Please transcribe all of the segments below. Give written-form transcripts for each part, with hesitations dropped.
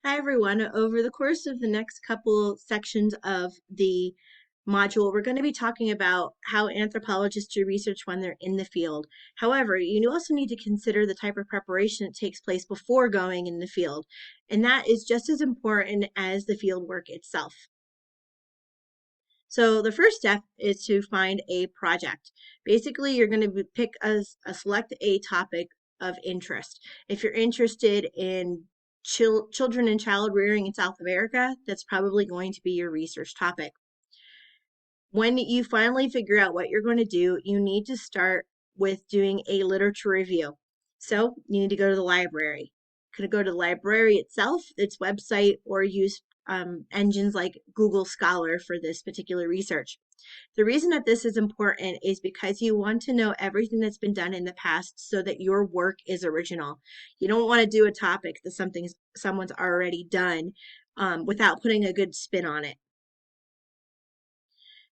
Hi everyone. Over the course of the next couple sections of the module, we're going to be talking about how anthropologists do research when they're in the field. However, you also need to consider the type of preparation that takes place before going in the field, and that is just as important as the field work itself. So the first step is to find a project. Basically, you're going to pick select a topic of interest. If you're interested in children and child rearing in South America, that's probably going to be your research topic. When you finally figure out what you're going to do, you need to start with doing a literature review. So you need to go to the library. Could go to the library itself, its website, or use engines like Google Scholar for this particular research. The reason that this is important is because you want to know everything that's been done in the past so that your work is original. You don't want to do a topic that someone's already done without putting a good spin on it.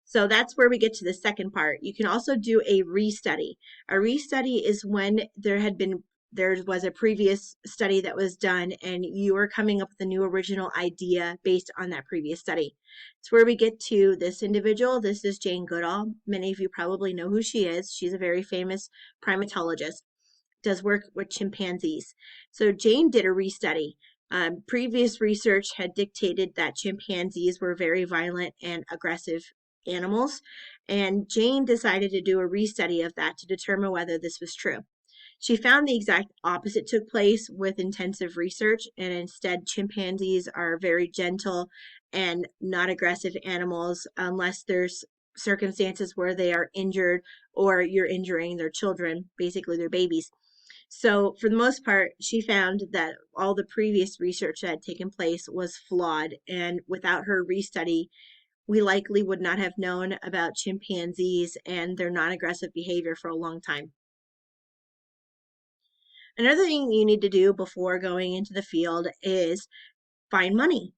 So that's where we get to the second part. You can also do a restudy. A restudy is when there was a previous study that was done and you are coming up with a new original idea based on that previous study. It's where we get to this individual. This is Jane Goodall. Many of you probably know who she is. She's a very famous primatologist, does work with chimpanzees. So Jane did a restudy. Previous research had dictated that chimpanzees were very violent and aggressive animals, and Jane decided to do a restudy of that to determine whether this was true. She found the exact opposite took place with intensive research, and instead chimpanzees are very gentle and not aggressive animals unless there's circumstances where they are injured or you're injuring their children, basically their babies. So, for the most part, she found that all the previous research that had taken place was flawed, and without her restudy, we likely would not have known about chimpanzees and their non aggressive behavior for a long time. Another thing you need to do before going into the field is find money.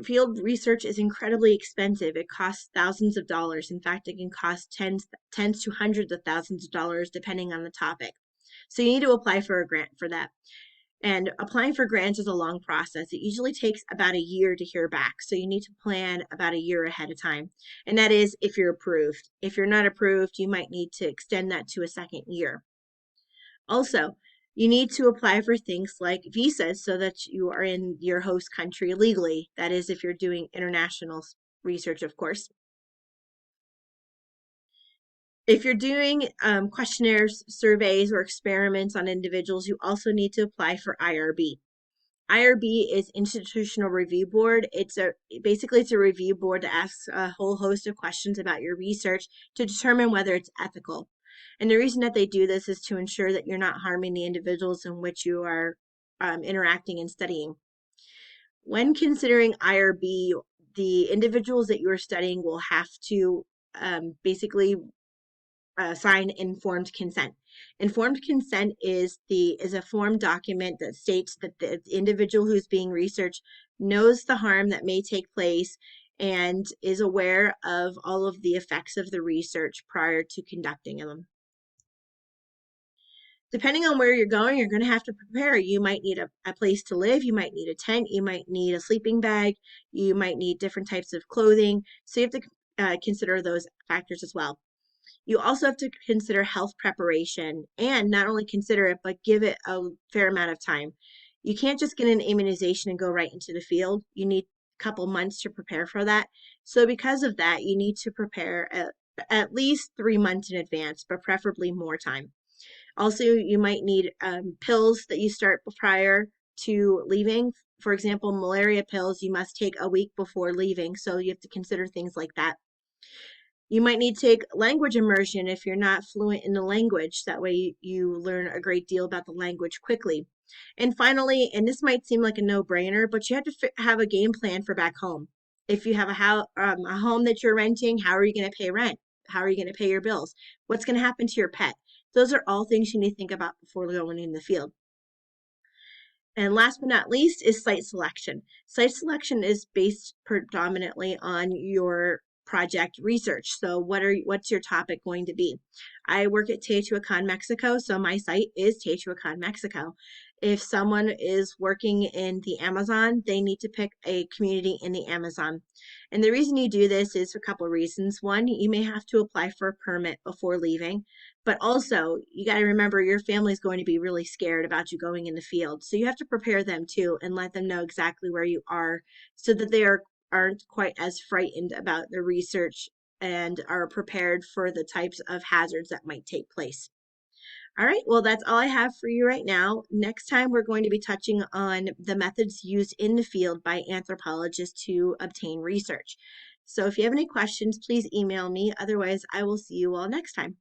Field research is incredibly expensive. It costs thousands of dollars. In fact, it can cost tens to hundreds of thousands of dollars depending on the topic. So you need to apply for a grant for that. And applying for grants is a long process. It usually takes about a year to hear back. So you need to plan about a year ahead of time. And that is if you're approved. If you're not approved, you might need to extend that to a second year. Also, you need to apply for things like visas so that you are in your host country legally. That is, if you're doing international research, of course. If you're doing questionnaires, surveys, or experiments on individuals, you also need to apply for IRB. IRB is Institutional Review Board. Basically it's a review board that asks a whole host of questions about your research to determine whether it's ethical. And the reason that they do this is to ensure that you're not harming the individuals in which you are interacting and studying. When considering IRB, the individuals that you are studying will have to basically sign informed consent. Informed consent is a form document that states that the individual who's being researched knows the harm that may take place and is aware of all of the effects of the research prior to conducting them. Depending on where you're going, you're going to have to prepare. You might need a place to live. You might need a tent. You might need a sleeping bag. You might need different types of clothing. So you have to consider those factors as well. You also have to consider health preparation and not only consider it, but give it a fair amount of time. You can't just get an immunization and go right into the field. You need a couple months to prepare for that. So because of that, you need to prepare at least 3 months in advance, but preferably more time. Also, you might need pills that you start prior to leaving. For example, malaria pills you must take a week before leaving, so you have to consider things like that. You might need to take language immersion if you're not fluent in the language. That way you learn a great deal about the language quickly. And finally, and this might seem like a no-brainer, but you have to have a game plan for back home. If you have a home that you're renting, how are you going to pay rent? How are you going to pay your bills? What's going to happen to your pet? Those are all things you need to think about before going in the field. And last but not least is site selection. Site selection is based predominantly on your project research. So what's your topic going to be? I work at Teotihuacan, Mexico, so my site is Teotihuacan, Mexico. If someone is working in the Amazon, they need to pick a community in the Amazon. And the reason you do this is for a couple of reasons. One, you may have to apply for a permit before leaving, but also you got to remember your family is going to be really scared about you going in the field. So you have to prepare them too and let them know exactly where you are so that they aren't quite as frightened about the research and are prepared for the types of hazards that might take place. All right, well, that's all I have for you right now. Next time, we're going to be touching on the methods used in the field by anthropologists to obtain research. So if you have any questions, please email me. Otherwise, I will see you all next time.